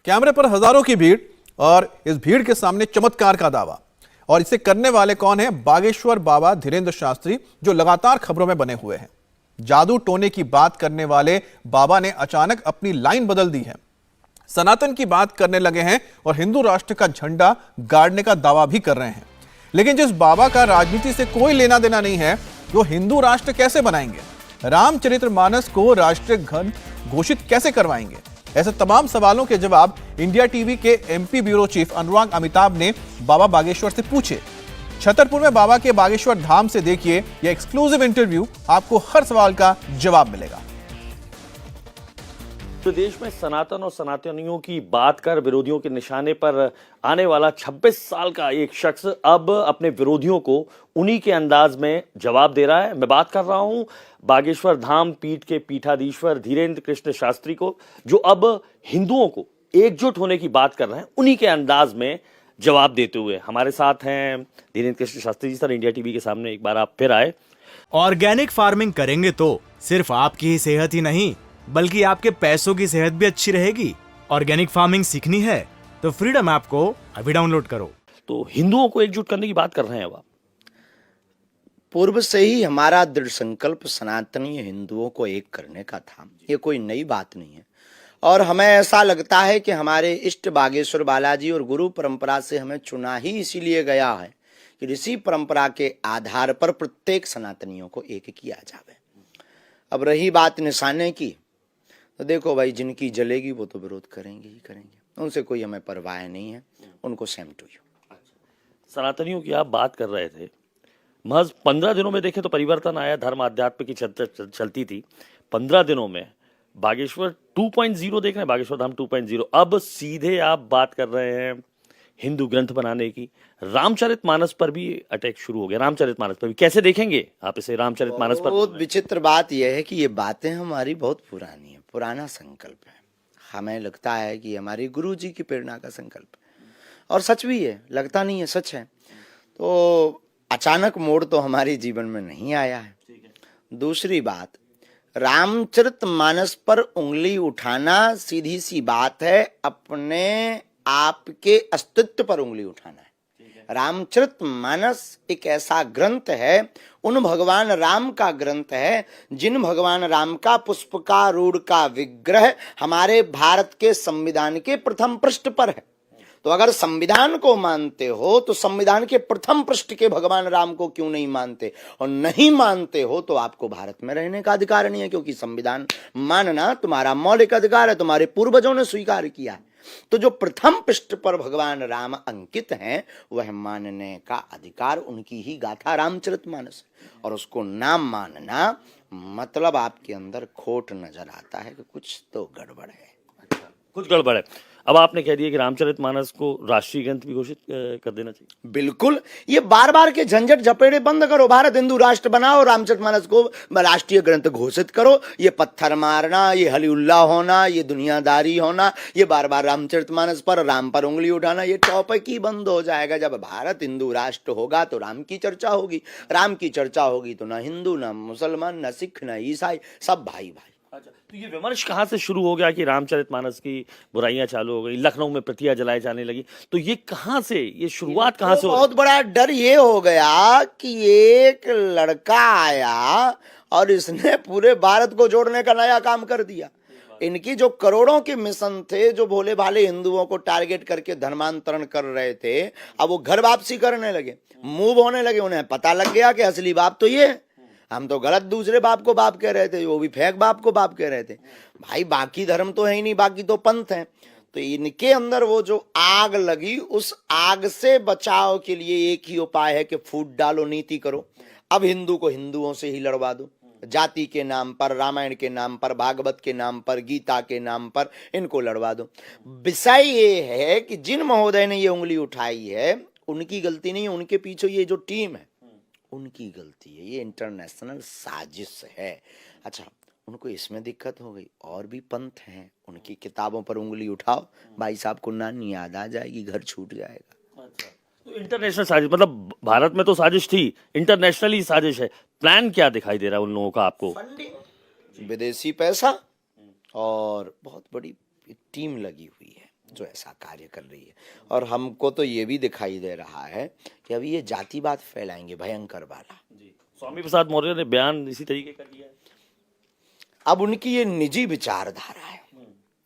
कैमरे पर हजारों की भीड़ और इस भीड़ के सामने चमत्कार का दावा। और इसे करने वाले कौन है? बागेश्वर बाबा धीरेन्द्र शास्त्री, जो लगातार खबरों में बने हुए हैं। जादू टोने की बात करने वाले बाबा ने अचानक अपनी लाइन बदल दी है, सनातन की बात करने लगे हैं और हिंदू राष्ट्र का झंडा गाड़ने का दावा भी कर रहे हैं। लेकिन जिस बाबा का राजनीति से कोई लेना देना नहीं है, वो हिंदू राष्ट्र कैसे बनाएंगे? रामचरितमानस को राष्ट्रीय ग्रंथ घोषित कैसे करवाएंगे? ऐसे तमाम सवालों के जवाब इंडिया टीवी के एमपी ब्यूरो चीफ अनुराग अमिताभ ने बाबा बागेश्वर से पूछे। छतरपुर में बाबा के बागेश्वर धाम से देखिए यह एक्सक्लूसिव इंटरव्यू, आपको हर सवाल का जवाब मिलेगा। प्रदेश में सनातन और सनातनियों की बात कर विरोधियों के निशाने पर आने वाला 26 साल का एक शख्स अब अपने विरोधियों को उन्हीं के अंदाज में जवाब दे रहा है। मैं बात कर रहा हूं बागेश्वर धाम पीठ के पीठाधीश्वर धीरेन्द्र कृष्ण शास्त्री को, जो अब हिंदुओं को एकजुट होने की बात कर रहे हैं, उन्हीं के अंदाज में जवाब देते हुए हमारे साथ हैं Dhirendra Krishna Shastri ji. Sir, India TV के सामने एक बार आप फिर आए। ऑर्गेनिक फार्मिंग करेंगे तो सिर्फ आपकी ही सेहत ही नहीं, बल्कि आपके पैसों की सेहत भी अच्छी रहेगी। ऑर्गेनिक फार्मिंग सीखनी है तो फ्रीडम ऐप को अभी डाउनलोड करो। तो हिंदुओं को एकजुट करने की बात कर रहे हैं अब आप। पूर्व से ही हमारा दृढ़ संकल्प सनातनी हिंदुओं को एक करने का था, ये कोई नई बात नहीं है। और हमें ऐसा लगता है कि हमारे इष्ट बागेश्वर बालाजी और गुरु परंपरा से हमें चुना ही इसीलिए गया है कि इसी परंपरा के आधार पर प्रत्येक सनातनियों को एक किया जावे। अब रही बात निशाने की, तो देखो भाई, जिनकी जलेगी वो तो विरोध करेंगे ही करेंगे, उनसे कोई हमें परवाह नहीं है, उनको सेम टू यू। सनातनियों की आप बात कर रहे थे, महज 15 दिनों में देखें तो परिवर्तन आया। धर्म आध्यात्म की चलती थी, 15 दिनों में बागेश्वर 2.0 देख रहे हैं, बागेश्वर धाम 2.0। अब सीधे आप बात कर रहे हैं हिंदू ग्रंथ बनाने की। रामचरितमानस पर भी अटैक शुरू हो गया। रामचरितमानस पर भी कैसे देखेंगे आप इसे? रामचरितमानस पर बहुत विचित्र बात यह है कि ये बातें हमारी बहुत पुरानी है, पुराना संकल्प है। हमें लगता है कि हमारी गुरु जी की प्रेरणा का संकल्प है, और सच भी है, लगता नहीं है, सच है। तो अचानक मोड़ तो हमारे जीवन में नहीं आया है। दूसरी बात, रामचरितमानस पर उंगली उठाना सीधी सी बात है, अपने आपके अस्तित्व पर उंगली उठाना है। रामचरितमानस एक ऐसा ग्रंथ है, उन भगवान राम का ग्रंथ है, जिन भगवान राम का पुष्पकारूढ़ का विग्रह हमारे भारत के संविधान के प्रथम पृष्ठ पर है। तो अगर संविधान को मानते हो तो संविधान के प्रथम पृष्ठ के भगवान राम को क्यों नहीं मानते? और नहीं मानते हो तो आपको भारत में रहने का अधिकार नहीं है, क्योंकि संविधान मानना तुम्हारा मौलिक अधिकार है, तुम्हारे पूर्वजों ने स्वीकार किया है। तो जो प्रथम पृष्ठ पर भगवान राम अंकित हैं, वह मानने का अधिकार, उनकी ही गाथा रामचरितमानस, और उसको ना मानना मतलब आपके अंदर खोट नजर आता है कि कुछ तो गड़बड़ है। कुछ गड़बड़ है। अब आपने कह दिया कि रामचरितमानस को राष्ट्रीय ग्रंथ भी घोषित कर देना चाहिए। बिल्कुल, ये बार बार के झंझट झपेड़े बंद करो, भारत हिंदू राष्ट्र बनाओ, रामचरितमानस को राष्ट्रीय ग्रंथ घोषित करो। ये पत्थर मारना, ये हलीउल्लाह होना, ये दुनियादारी होना, ये बार बार रामचरितमानस पर, राम पर उंगली उठाना, ये टॉपिक ही बंद हो जाएगा। जब भारत हिंदू राष्ट्र होगा तो राम की चर्चा होगी, राम की चर्चा होगी तो ना हिंदू, ना मुसलमान, ना सिख, ना ईसाई, सब भाई भाई। अच्छा, तो ये विमर्श कहाँ से शुरू हो गया कि रामचरितमानस की बुराइयां चालू हो गई, लखनऊ में प्रतियां जलाई जाने लगी? तो ये कहाँ से, ये शुरुआत कहाँ से? बहुत बड़ा डर ये हो गया कि एक लड़का आया और इसने पूरे भारत को जोड़ने का नया काम कर दिया। इनकी जो करोड़ों के मिशन थे, जो भोले भाले हिंदुओं को टारगेट करके धर्मांतरण कर रहे थे, अब वो घर वापसी करने लगे, मूव होने लगे। उन्हें पता लग गया कि असली बाप तो ये, हम तो गलत दूसरे बाप को बाप कह रहे थे, वो भी फेक बाप को बाप कह रहे थे। भाई बाकी धर्म तो है ही नहीं, बाकी तो पंथ है। तो इनके अंदर वो जो आग लगी, उस आग से बचाव के लिए एक ही उपाय है कि फूट डालो, नीति करो। अब हिंदू को हिंदुओं से ही लड़वा दो, जाति के नाम पर, रामायण के नाम पर, भागवत के नाम पर, गीता के नाम पर इनको लड़वा दो। विषय ये है कि जिन महोदय ने ये उंगली उठाई है, उनकी गलती नहीं है, उनके पीछे ये जो टीम है उनकी गलती है। ये इंटरनेशनल साजिश है। अच्छा, उनको इसमें दिक्कत हो गई, और भी पंथ हैं, उनकी किताबों पर उंगली उठाओ, भाई साहब को नानी याद आ जाएगी, घर छूट जाएगा। अच्छा, तो इंटरनेशनल साजिश, मतलब भारत में तो साजिश थी, इंटरनेशनली साजिश है। प्लान क्या दिखाई दे रहा है उन लोगों का आपको? विदेशी पैसा और बहुत बड़ी टीम लगी हुई है। जो ऐसा कार्य कर रही है। और हमको तो ये भी दिखाई दे रहा है कि अभी ये जातिवाद फैलाएंगे भयंकर वाला। स्वामी प्रसाद मौर्य ने बयान इसी तरीके का दिया है। अब उनकी ये निजी विचारधारा है।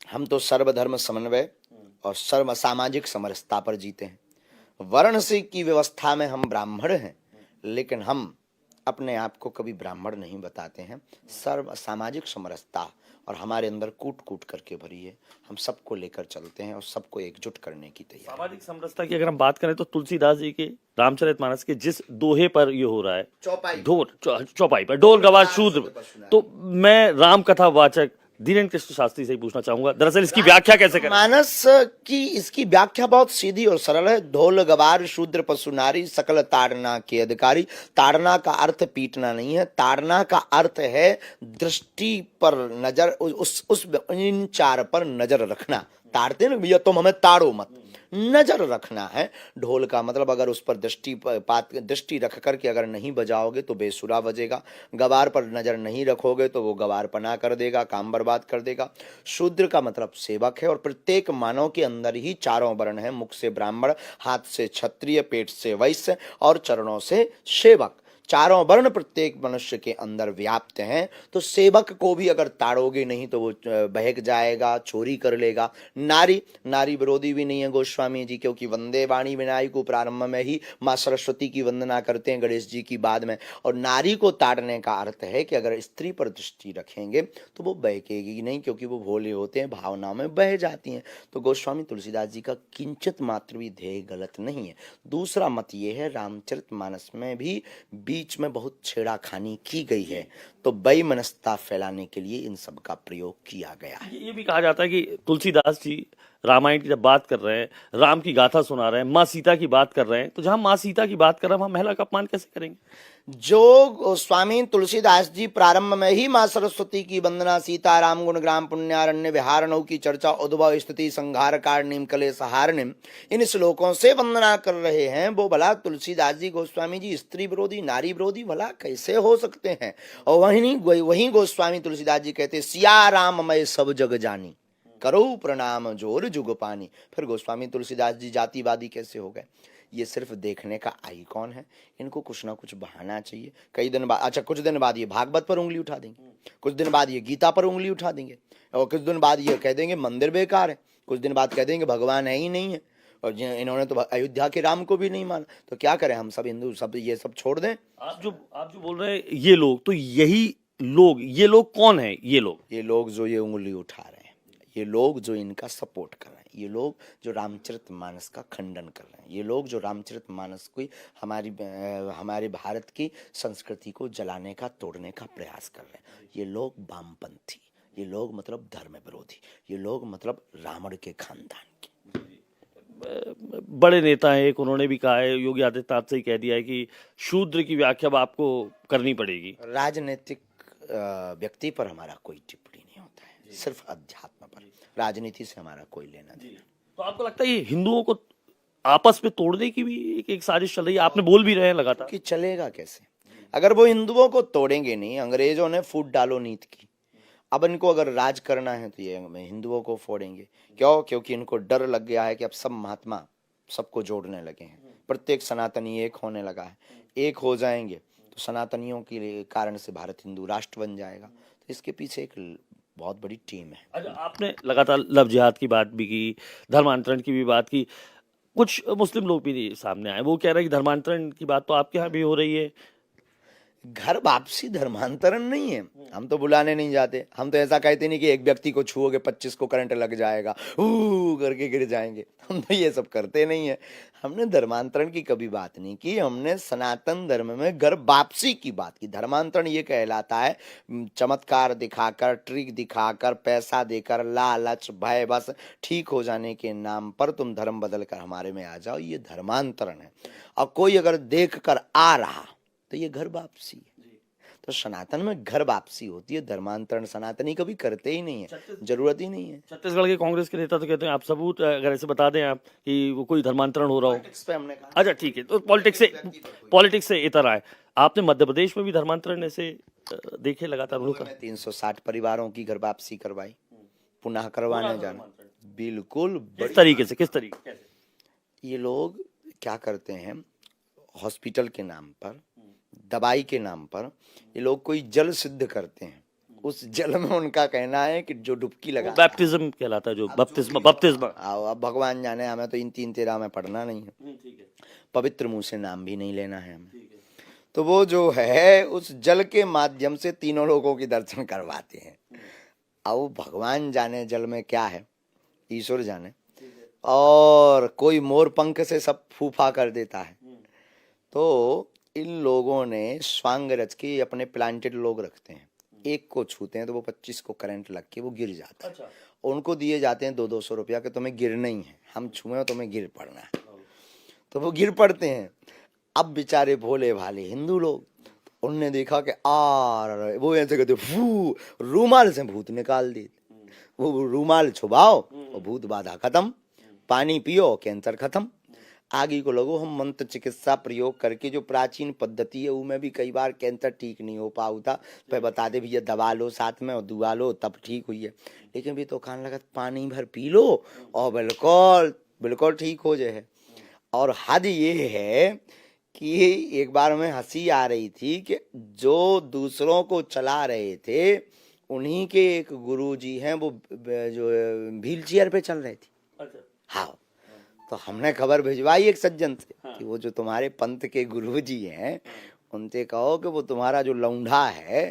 हम तो सर्वधर्म समन्वय और सर्व सामाजिक समरसता पर जीते हैं। वर्ण से की व्यवस्था में हम ब्राह्मण हैं, लेकिन हम अपने आप को कभी ब्राह्मण नहीं बताते हैं। सर्व सामाजिक समरसता और हमारे अंदर कूट कूट करके भरी है। हम सबको लेकर चलते हैं और सबको एकजुट करने की तैयारी। सामाजिक समरसता की अगर हम बात करें तो तुलसीदास जी के रामचरितमानस के जिस दोहे पर ये हो रहा है, चौपाई पर ढोल गवार शूद्र, तो मैं राम कथा वाचक धीरेन्द्र कृष्ण शास्त्री से ही पूछना चाहूंगा, दरअसल इसकी व्याख्या कैसे करें? मानस की इसकी व्याख्या बहुत सीधी और सरल है। ढोल गवार शूद्र पशु नारी सकल ताड़ना के अधिकारी। ताड़ना का अर्थ पीटना नहीं है, ताड़ना का अर्थ है दृष्टि पर नजर, उस इन चार पर नजर रखना। ताड़ते ना भैया, तुम हमें ताड़ो मत, नजर रखना है। ढोल का मतलब अगर उस पर दृष्टि रख करके अगर नहीं बजाओगे तो बेसुरा बजेगा। गवार पर नजर नहीं रखोगे तो वो गवार पना कर देगा, काम बर्बाद कर देगा। शूद्र का मतलब सेवक है और प्रत्येक मानव के अंदर ही चारों वर्ण है। मुख से ब्राह्मण, हाथ से क्षत्रिय, पेट से वैश्य और चरणों से सेवक। चारों वर्ण प्रत्येक मनुष्य के अंदर व्याप्त हैं। तो सेवक को भी अगर ताड़ोगे नहीं तो वो बहक जाएगा, चोरी कर लेगा। नारी विरोधी भी नहीं है गोस्वामी जी, क्योंकि वंदे वाणी विनायक को प्रारंभ में ही माँ सरस्वती की वंदना करते हैं, गणेश जी की बाद में। और नारी को ताड़ने का अर्थ है कि अगर स्त्री पर दृष्टि रखेंगे तो वो बहकेगी नहीं, क्योंकि वो भोले होते हैं, भावनाओं में बह जाती हैं। तो गोस्वामी तुलसीदास जी का किंचित मात्र भी ध्येय गलत नहीं है। दूसरा मत ये है, रामचरितमानस में भी बीच में बहुत छेड़ाखानी की गई है, तो बेमनस्ता फैलाने के लिए इन सब का प्रयोग किया गया है। ये भी कहा जाता है कि तुलसीदास जी रामायण की जब बात कर रहे हैं, राम की गाथा सुना रहे हैं, माँ सीता की बात कर रहे हैं, तो जहां माँ सीता की बात कर रहे हैं वहां महिला का अपमान कैसे करेंगे? जो स्वामी तुलसीदास जी प्रारंभ में ही माँ सरस्वती की वंदना, सीता राम गुण ग्राम पुण्यारण्य विहारणों की चर्चा, उद्भव स्थिति संहार कारणिम कलेश हारणिम, इन श्लोकों से वंदना कर रहे हैं, वो भला तुलसीदास जी गोस्वामी जी स्त्री विरोधी, नारी विरोधी भला कैसे हो सकते हैं? और वहीं गोस्वामी तुलसीदास जी कहते सिया राम मैं सब जग जानी, करो प्रणाम जोर जुग पानी। फिर गोस्वामी तुलसीदास जी जातिवादी कैसे हो गए? ये सिर्फ देखने का आइकॉन है। इनको कुछ ना कुछ बहाना चाहिए। कई दिन बाद, अच्छा कुछ दिन बाद ये भागवत पर उंगली उठा देंगे, कुछ दिन बाद ये गीता पर उंगली उठा देंगे, और कुछ दिन बाद ये कह देंगे मंदिर बेकार है, कुछ दिन बाद कह देंगे भगवान है ही नहीं है। और इन्होंने तो अयोध्या के राम को भी नहीं माना। तो क्या करें हम सब हिंदू, सब ये सब छोड़ दें? आप जो बोल रहे हैं ये लोग, तो यही लोग, ये लोग कौन है? ये लोग जो ये उंगली उठा रहे हैं, ये लोग जो इनका सपोर्ट कर रहे हैं, ये लोग जो रामचरितमानस का खंडन कर रहे हैं, ये लोग जो रामचरितमानस को हमारे भारत की संस्कृति को जलाने का, तोड़ने का प्रयास कर रहे हैं, ये लोग वामपंथी, ये लोग मतलब धर्म विरोधी, ये लोग मतलब रावण के खानदान के बड़े नेता हैं। एक उन्होंने भी कहा है, योगी आदित्यनाथ से ही कह दिया है कि शूद्र की व्याख्या अब आपको करनी पड़ेगी। राजनीतिक व्यक्ति पर हमारा कोई टिप्पणी नहीं होता है, सिर्फ अध्यात्म पर। राजनीति से हमारा कोई लेना देना। तो आपको लगता है ये हिंदुओं को आपस में तोड़ने की भी एक साजिश चल रही है? आपने बोल भी रहे हैं लगातार कि चलेगा कैसे अगर वो हिंदुओं को तोड़ेंगे नहीं? अंग्रेजों ने फूट डालो नीति की, अब इनको अगर राज करना है तो ये हिंदुओं को फोड़ेंगे। क्यों? क्योंकि इनको डर लग गया है कि अब सब महात्मा सबको जोड़ने लगे हैं, प्रत्येक सनातनी एक होने लगा है। एक हो जाएंगे तो सनातनियों के कारण से भारत हिंदू राष्ट्र बन जाएगा। तो इसके पीछे एक बहुत बड़ी टीम है। अच्छा, आपने लगातार लव जिहाद की बात भी की, धर्मांतरण की भी बात की। कुछ मुस्लिम लोग भी सामने आए, वो कह रहे हैं कि धर्मांतरण की बात तो आपके यहाँ भी हो रही है। घर वापसी धर्मांतरण नहीं है। हम तो बुलाने नहीं जाते, हम तो ऐसा कहते नहीं कि एक व्यक्ति को छुओगे 25 को करंट लग जाएगा, करके गिर जाएंगे। हम तो ये सब करते नहीं है। हमने धर्मांतरण की कभी बात नहीं की, हमने सनातन धर्म में घर वापसी की बात की। धर्मांतरण ये कहलाता है चमत्कार दिखाकर, ट्रिक दिखाकर, पैसा देकर, लालच, भय, बस ठीक हो जाने के नाम पर तुम धर्म बदल कर हमारे में आ जाओ, ये धर्मांतरण है। और कोई अगर देख कर आ रहा तो ये घर वापसी है। तो सनातन में घर वापसी होती है, धर्मांतरण सनातनी कभी करते ही नहीं है, जरूरत ही नहीं है। छत्तीसगढ़ के कांग्रेस के नेता तो कहते हैं, आप सबूत अगर ऐसे बता दें आप कि वो कोई धर्मांतरण हो रहा हो। पे हमने कहा अच्छा ठीक है, तो पॉलिटिक्स से इतर आए। आपने मध्य प्रदेश में भी धर्मांतरण ऐसे देखे लगातार होता? 360 परिवारों की घर वापसी करवाई, पुनः करवाने जाना बिल्कुल। किस तरीके से, किस तरीके कैसे? ये लोग क्या करते हैं, हॉस्पिटल के नाम पर, दवाई के नाम पर ये लोग कोई जल सिद्ध करते हैं। उस जल में उनका कहना है कि जो डुबकी लगा, बैप्टिज्म कहलाता है, जो बपतिस्मा, बपतिस्मा। अब भगवान जाने, हमें तो इन 3-13 में पढ़ना नहीं है, ठीक है, पवित्र मुंह से नाम भी नहीं लेना है हमें। तो वो जो है उस जल के माध्यम से तीनों लोगों की दर्शन करवाते हैं। अब भगवान जाने जल में क्या है, ईश्वर जाने। और कोई मोर पंख से सब फूफा कर देता है। तो इन लोगों ने स्वांग रच के अपने प्लांटेड लोग रखते हैं, एक को छूते हैं तो वो 25 को करंट लग के वो गिर जाता है। अच्छा। उनको दिए जाते हैं 200-200 रुपया कि तुम्हें गिरना ही है, हम छुए तुम्हें गिर पड़ना है। तो वो गिर पड़ते हैं। अब बेचारे भोले भाले हिंदू लोग, उनने देखा कि वो ऐसे कहते फू, रूमाल से भूत निकाल देते। वो रूमाल छुपाओ और भूत बाधा खत्म, पानी पियो कैंसर खत्म। आगे को लगो हम मंत्र चिकित्सा प्रयोग करके जो प्राचीन पद्धति है उसमें भी कई बार कैंसर ठीक नहीं हो पाऊ था, फिर बता दे भैया दवा लो साथ में और दुआ लो तब ठीक हुई है। लेकिन भी तो खान लगा पानी भर पी लो और बिल्कुल बिल्कुल ठीक हो जाए। और हद ये है कि एक बार में हंसी आ रही थी कि जो दूसरों को चला रहे थे उन्हीं के एक गुरुजी हैं, वो जो व्हील चेयर पे चल रहे थे। अच्छा। हाँ, तो हमने खबर भिजवाई एक सज्जन से कि वो जो तुम्हारे पंथ के गुरुजी हैं उनसे कहो कि वो तुम्हारा जो लौंडा है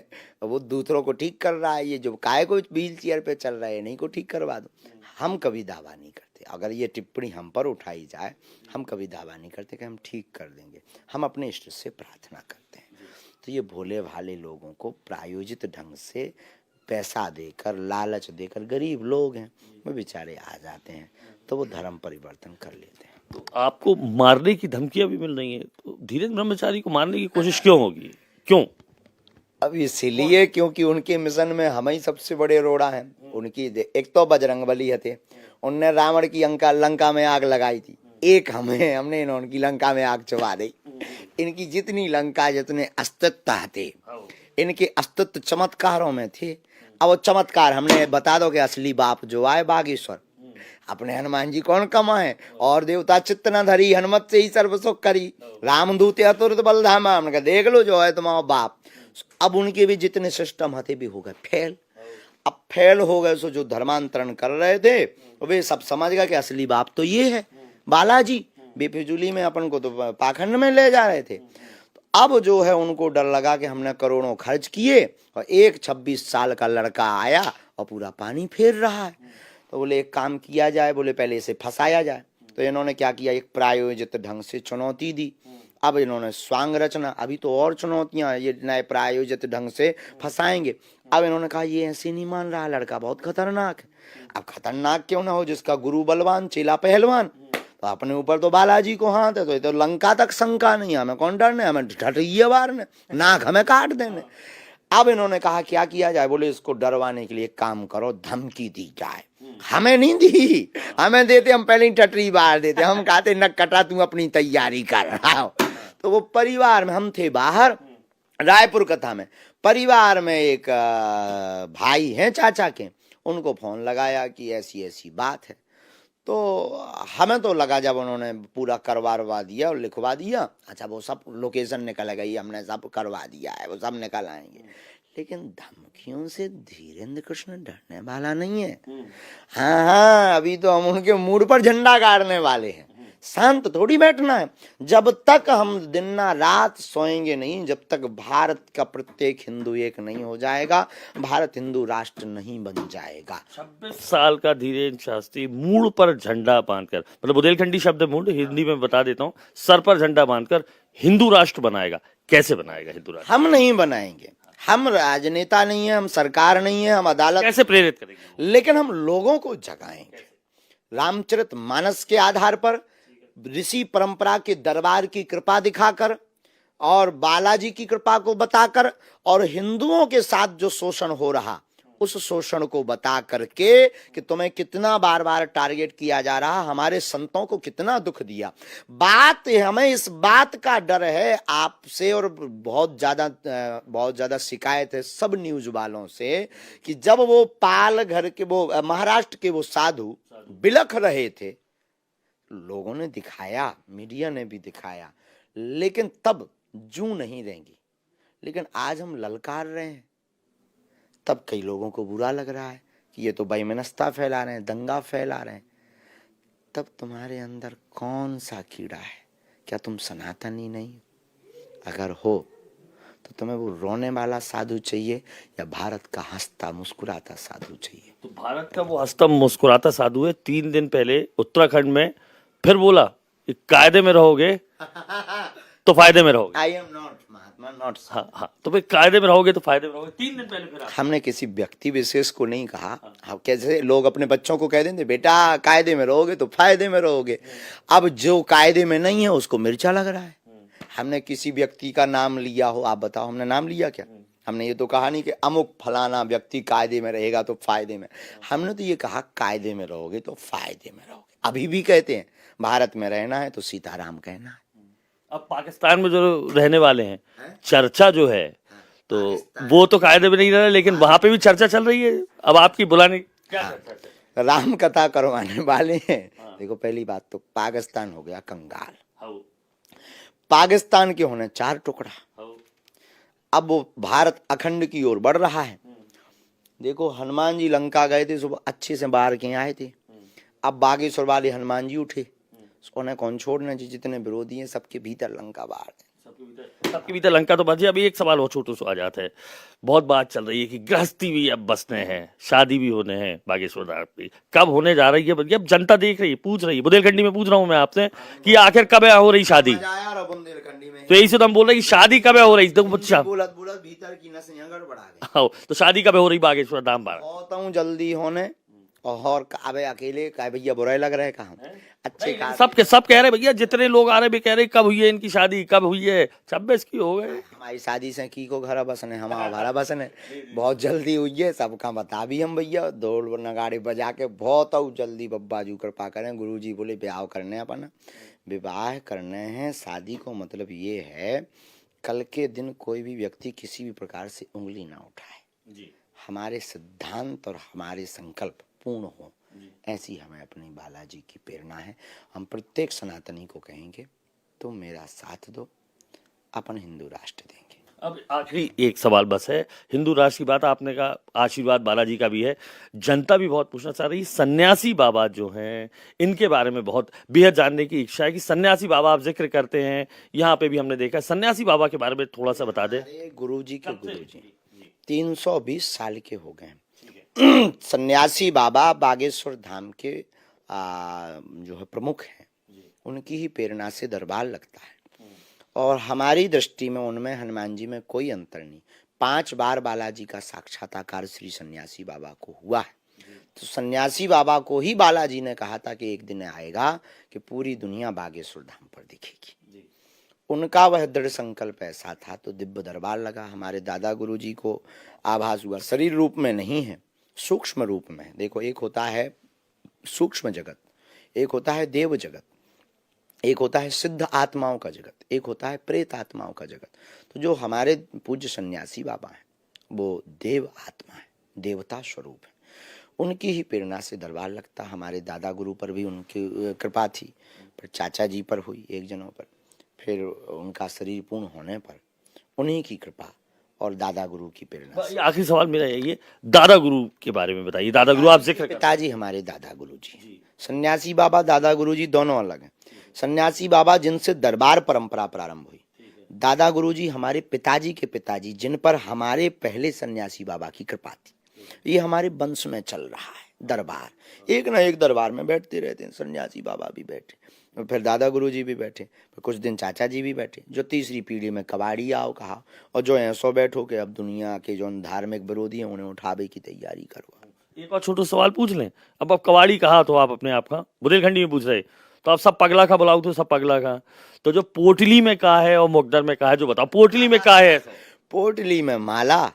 वो दूसरों को ठीक कर रहा है, ये जो काय को व्हील चेयर पे चल रहा है नहीं को ठीक करवा दो। हम कभी दावा नहीं करते, अगर ये टिप्पणी हम पर उठाई जाए हम कभी दावा नहीं करते कि हम ठीक कर देंगे, हम अपने इष्ट से प्रार्थना करते हैं। तो ये भोले भाले लोगों को प्रायोजित ढंग से पैसा देकर, लालच देकर, गरीब लोग हैं वो बेचारे आ जाते हैं तो वो धर्म परिवर्तन कर लेते हैं। तो आपको मारने की धमकियां भी मिल रही हैं, तो धीरेन्द्र ब्रह्मचारी को मारने की कोशिश क्यों होगी, क्यों? अब इसीलिए क्योंकि उनके मिशन में हम ही सबसे बड़े रोड़ा हैं। उनकी एक तो बजरंगबली थे, उनने रावण की लंका में आग लगाई थी, एक हमने उनकी लंका में आग छुपा दी। इनकी जितनी लंका जितने अस्तित्व थे, इनके अस्तित्व चमत्कारों में थे। अब वो चमत्कार हमने बता दो कि असली बाप जो आए बागेश्वर, अपने हनुमान जी कौन कमाए, और देवता चित्त न धरी, हनुमत से ही सर्व सुख करी, रामदूत अतुलित बलधामा। हमने कहा देख लो जो है तुम्हारा बाप। अब उनके भी जितने सिस्टम हथे भी हो गए फेल। अब फेल हो गए, सो जो धर्मांतरण कर रहे थे वे सब समझ गए कि असली बाप तो ये है बालाजी, बेफिजूली में अपन को तो पाखंड में ले जा रहे थे। अब जो है उनको डर लगा कि हमने करोड़ों खर्च किए और एक 26 साल का लड़का आया और पूरा पानी फेर रहा है। तो बोले एक काम किया जाए, बोले पहले इसे फंसाया जाए। तो इन्होंने क्या किया, एक प्रायोजित ढंग से चुनौती दी। अब इन्होंने स्वांग रचना, अभी तो और चुनौतियां, ये नए प्रायोजित ढंग से फंसाएंगे। अब इन्होंने कहा ये ऐसे नहीं मान रहा, लड़का बहुत खतरनाक है। अब खतरनाक क्यों ना हो, जिसका गुरु बलवान चेला पहलवान, तो अपने ऊपर तो बालाजी को हाथ है, तो ये तो लंका तक शंका नहीं, हमें कौन डरने, हमें ढटिया बारने, नाक हमें काट देने। अब इन्होंने कहा क्या किया जाए, बोले इसको डरवाने के लिए काम करो, धमकी दी जाए। हमें नहीं दी, हमें देते हम पहले ही टटरी बार देते, हम कहते न कटा तू अपनी तैयारी कर रहा हो। तो वो परिवार में हम थे बाहर रायपुर कथा में, परिवार में एक भाई हैं चाचा के, उनको फोन लगाया कि ऐसी ऐसी बात है। तो हमें तो लगा जब उन्होंने पूरा करवा दिया और लिखवा दिया, अच्छा वो सब लोकेशन निकल गई, हमने सब करवा दिया है, वो सब निकल आएंगे। लेकिन धमकियों से धीरेन्द्र कृष्ण डरने वाला नहीं है। हाँ, अभी तो हम उनके मूड पर झंडा गाड़ने वाले हैं, शांत थोड़ी बैठना है। जब तक हम दिन ना रात सोएंगे नहीं, जब तक भारत का प्रत्येक हिंदू एक नहीं हो जाएगा, भारत हिंदू राष्ट्र नहीं बन जाएगा। 26 साल का धीरेन्द्र शास्त्री मूड पर झंडा बांधकर, मतलब बुंदेलखंडी शब्द मूड, हिंदी में बता देता हूँ, सर पर झंडा बांधकर हिंदू राष्ट्र बनाएगा। कैसे बनाएगा हिंदू राष्ट्र? हम नहीं बनाएंगे, हम राजनेता नहीं है, हम सरकार नहीं है, हम अदालत। कैसे प्रेरित करेंगे? लेकिन हम लोगों को जगाएंगे, रामचरित मानस के आधार पर, ऋषि परंपरा के दरबार की कृपा दिखाकर और बालाजी की कृपा को बताकर, और हिंदुओं के साथ जो शोषण हो रहा उस शोषण को बता करके कि तुम्हें कितना बार बार टारगेट किया जा रहा, हमारे संतों को कितना दुख दिया। बात हमें इस बात का डर है आपसे, और बहुत ज्यादा शिकायत है सब न्यूज वालों से कि जब वो पाल घर के, वो महाराष्ट्र के वो साधु बिलख रहे थे, लोगों ने दिखाया, मीडिया ने भी दिखाया, लेकिन तब जूं नहीं रहेंगी। लेकिन आज हम ललकार रहे हैं, तब कई लोगों को बुरा लग रहा है कि ये तो बेमनस्ता फैला रहे हैं, दंगा फैला रहे हैं। तब तुम्हारे अंदर कौन सा कीड़ा है? क्या तुम सनातनी नहीं? अगर हो तो तुम्हें वो रोने वाला साधु चाहिए या भारत का हंसता मुस्कुराता साधु चाहिए? तो भारत का वो हंसता मुस्कुराता साधु है। 3 दिन पहले उत्तराखंड में फिर बोला कि कायदे में रहोगे तो फायदे में रहोगे। I am not Mahatma, not. हाँ हाँ, तो भाई कायदे में रहोगे तो फायदे में रहोगे। 3 दिन पहले फिर हमने किसी व्यक्ति विशेष को नहीं कहा। हम कैसे लोग अपने बच्चों को कह देंगे बेटा कायदे में रहोगे तो फायदे में रहोगे। अब जो कायदे में नहीं है उसको मिर्चा लग रहा है। हमने किसी व्यक्ति का नाम लिया हो, आप बताओ हमने नाम लिया क्या? हमने ये तो कहा नहीं कि अमुक फलाना व्यक्ति कायदे में रहेगा तो फायदे में। हमने तो ये कहा कायदे में रहोगे तो फायदे में रहोगे। अभी भी कहते हैं भारत में रहना है तो सीताराम कहना है। अब पाकिस्तान में जो रहने वाले हैं, चर्चा जो है तो वो तो कायदे में नहीं रह रहे, लेकिन वहां पे भी चर्चा चल रही है। अब आपकी बुलाने क्या चर्चा है? राम कथा करवाने वाले हैं। देखो पहली बात तो पाकिस्तान हो गया कंगाल। पाकिस्तान के होने 4 टुकड़ा। अब वो भारत अखंड की ओर बढ़ रहा है। देखो हनुमान जी लंका गए थे, सुबह अच्छे से बाहर के आए थे। अब बागेश्वर वाले हनुमान जी उठे, उन्हें कौन छोड़ना जी? जितने विरोधी हैं सबके भीतर लंका बाहर है। सबके भीतर लंका तो बची। अभी एक सवाल और छोटू सा आ जाता है। बहुत बात चल रही है कि गृहस्थी भी अब बसने हैं, शादी भी होने हैं बागेश्वर धाम की। कब होने जा रही है? अब जनता देख रही है, पूछ रही है। बुंदेलखंडी में पूछ रहा हूँ मैं आपसे कि आखिर कब हो रही शादी? तो यही से तो हम बोल रहे हैं कि शादी कब हो रही? देखो भीतर की नसें गड़बड़ा गई। तो शादी कब हो रही बागेश्वर धाम बार? कहता हूँ जल्दी होने। और अबे अकेले का भैया बुराई लग रहा है कहा अच्छे का सब कह रहे भैया, जितने लोग आ रहे भी कह रहे कब हुई है इनकी शादी, कब हुई है? 26 की हो गए। हमारी शादी से की को घर बसने, हमारा बसने बहुत जल्दी हुई है। सबका बता भी हम भैया दौड़ नगाड़े बजा के बहुत जल्दी बब्बाजू कृपा करें। गुरुजी बोले ब्याह करने अपना विवाह करने हैं। शादी को मतलब ये है कल के दिन कोई भी व्यक्ति किसी भी प्रकार से उंगली ना उठाए, हमारे सिद्धांत और हमारे संकल्प पूर्ण हो, ऐसी हमें अपनी बालाजी की प्रेरणा है। हम प्रत्येक सनातनी को कहेंगे तुम मेरा साथ दो, अपन हिंदू राष्ट्र देंगे। अब आखिरी एक सवाल बस है। हिंदू राष्ट्र की बात आपने कहा, आशीर्वाद बालाजी का भी है। जनता भी बहुत पूछना चाह रही है, सन्यासी बाबा जो हैं इनके बारे में बहुत बेहद जानने की इच्छा है कि सन्यासी बाबा आप जिक्र करते हैं, यहाँ पे भी हमने देखा। सन्यासी बाबा के बारे में थोड़ा सा बता दें। गुरुजी के गुरुजी 320 साल के हो गए। सन्यासी बाबा बागेश्वर धाम के जो है प्रमुख हैं, उनकी ही प्रेरणा से दरबार लगता है। और हमारी दृष्टि में उनमें हनुमान जी में कोई अंतर नहीं। 5 बार बालाजी का साक्षात्कार श्री सन्यासी बाबा को हुआ है। तो सन्यासी बाबा को ही बालाजी ने कहा था कि एक दिन आएगा कि पूरी दुनिया बागेश्वर धाम पर दिखेगी। उनका वह दृढ़ संकल्प ऐसा था तो दिव्य दरबार लगा। हमारे दादा गुरुजी को आभास हुआ, शरीर रूप में नहीं है, सूक्ष्म रूप में। देखो एक होता है सूक्ष्म जगत, एक होता है देव जगत, एक होता है सिद्ध आत्माओं का जगत, एक होता है प्रेत आत्माओं का जगत। तो जो हमारे पूज्य सन्यासी बाबा हैं वो देव आत्मा है, देवता स्वरूप है। उनकी ही प्रेरणा से दरबार लगता। हमारे दादा गुरु पर भी उनकी कृपा थी, पर चाचा जी पर हुई एक जनों पर, फिर उनका शरीर पूर्ण होने पर उन्हीं की कृपा और दादा गुरु की प्रेरणा। आखिरी सवाल मेरा यही है, दादा गुरु के बारे में बताइए। दादा गुरु आप जिक्र पिताजी हमारे दादा गुरु जी। सन्यासी बाबा दादा गुरु जी दोनों अलग हैं। सन्यासी बाबा जिनसे दरबार परंपरा प्रारंभ हुई, दादा गुरु जी हमारे पिताजी के पिताजी, जिन पर हमारे पहले सन्यासी बाबा की कृपा थी। ये हमारे वंश में चल रहा है दरबार। एक ना एक दरबार में बैठते रहते हैं। सन्यासी बाबा भी बैठे, फिर दादा गुरु जी भी बैठे, फिर कुछ दिन चाचा जी भी बैठे। जो तीसरी पीढ़ी में कबाड़ी आओ कहा, और जो ऐसो बैठो कि अब दुनिया के जो धार्मिक विरोधी हैं उन्हें उठावे की तैयारी करवा। एक और छोटा सवाल पूछ लें। अब आप कबाड़ी कहा तो आप अपने आप का बुंदेलखंडी में पूछ रहे, तो आप सब पगला का बुलाओ तो सब पगला का। तो जो पोटली में कहा है और मुकदर में कहा है, जो बताओ पोटली में कहा है? पोटली में माला,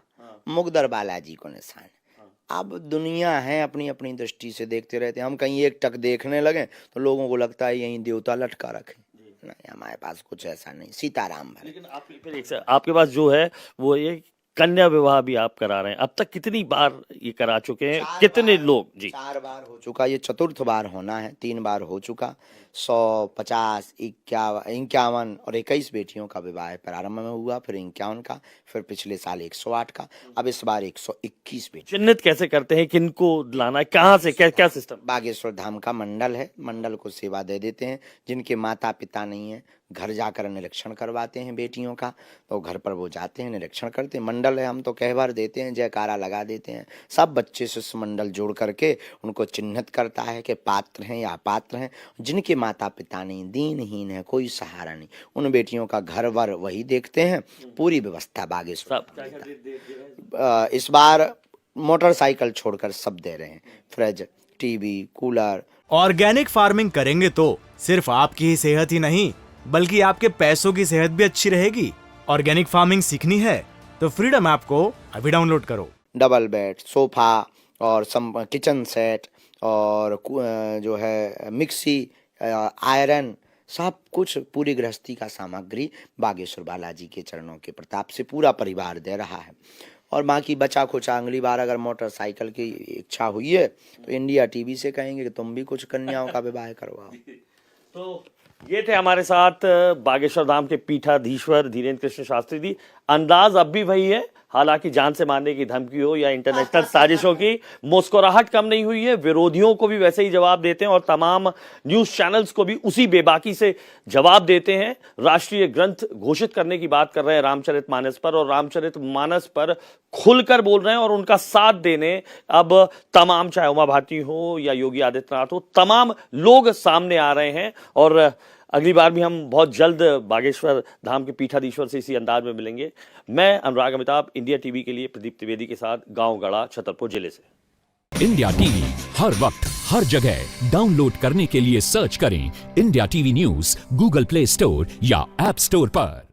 मुकदर बालाजी को निशान। अब दुनिया है अपनी अपनी दृष्टि से देखते रहते हैं। हम कहीं एक टक देखने लगे तो लोगों को लगता है यहीं देवता लटका रखे। नहीं, हमारे पास कुछ ऐसा नहीं, सीताराम भरे। लेकिन फिर आपके पास जो है वो ये कन्या विवाह भी आप करा रहे हैं, अब तक कितनी बार ये करा चुके हैं, कितने लोग? जी 4 बार हो चुका, ये चतुर्थ बार होना है। 3 बार हो चुका। 100, 50, 51 और 21 बेटियों का विवाह प्रारंभ में हुआ, फिर 51 का, फिर पिछले साल 108 का, अब इस बार 121 बेटी। चिन्हित कैसे करते हैं, किनको लाना है, कहाँ से, क्या क्या सिस्टम? बागेश्वर धाम का मंडल है, मंडल को सेवा दे देते हैं। जिनके माता पिता नहीं है, घर जाकर निरीक्षण करवाते हैं बेटियों का, तो घर पर वो जाते हैं, निरीक्षण करते हैं। मंडल है, हम तो कहवार देते हैं, जयकारा लगा देते हैं। सब बच्चे से उस मंडल जोड़ करके उनको चिन्हित करता है कि पात्र हैं या अपात्र हैं। जिनके माता पिता नहीं, दीनहीन है, कोई सहारा नहीं, उन बेटियों का घर वर वही देखते हैं। पूरी व्यवस्था बागेश्वर इस बार मोटरसाइकिल छोड़कर सब दे रहे हैं, fridge, TV, cooler. Organic farming करेंगे तो सिर्फ आपकी ही सेहत ही नहीं बल्कि आपके पैसों की सेहत भी अच्छी रहेगी। ऑर्गेनिक फार्मिंग सीखनी है तो फ्रीडम ऐप को अभी डाउनलोड करो। डबल बेड, सोफा और किचन सेट और जो है मिक्सी, आयरन, सब कुछ पूरी गृहस्थी का सामग्री बागेश्वर बालाजी के चरणों के प्रताप से पूरा परिवार दे रहा है। और बाकी बचा खुचा अगली बार अगर मोटरसाइकिल की इच्छा हुई है तो इंडिया टीवी से कहेंगे कि तुम भी कुछ कन्याओं का विवाह करवाओ। तो ये थे हमारे साथ बागेश्वर धाम के पीठाधीश्वर धीरेन्द्र कृष्ण शास्त्री जी। अंदाज अब भी वही है, हालांकि जान से मारने की धमकी हो या इंटरनेशनल साजिशों की, मुस्कुराहट कम नहीं हुई है। विरोधियों को भी वैसे ही जवाब देते हैं और तमाम न्यूज चैनल्स को भी उसी बेबाकी से जवाब देते हैं। राष्ट्रीय ग्रंथ घोषित करने की बात कर रहे हैं रामचरितमानस पर, और रामचरितमानस पर खुलकर बोल रहे हैं और उनका साथ देने अब तमाम, चाहे उमा भारती हो या योगी आदित्यनाथ हो, तमाम लोग सामने आ रहे हैं। और अगली बार भी हम बहुत जल्द बागेश्वर धाम के पीठाधीश्वर से इसी अंदाज में मिलेंगे। मैं अनुराग अमिताभ, इंडिया टीवी के लिए प्रदीप त्रिवेदी के साथ, गांव गढ़ा, छतरपुर जिले से। इंडिया टीवी हर वक्त हर जगह डाउनलोड करने के लिए सर्च करें India TV news Google play store या ऐप स्टोर पर।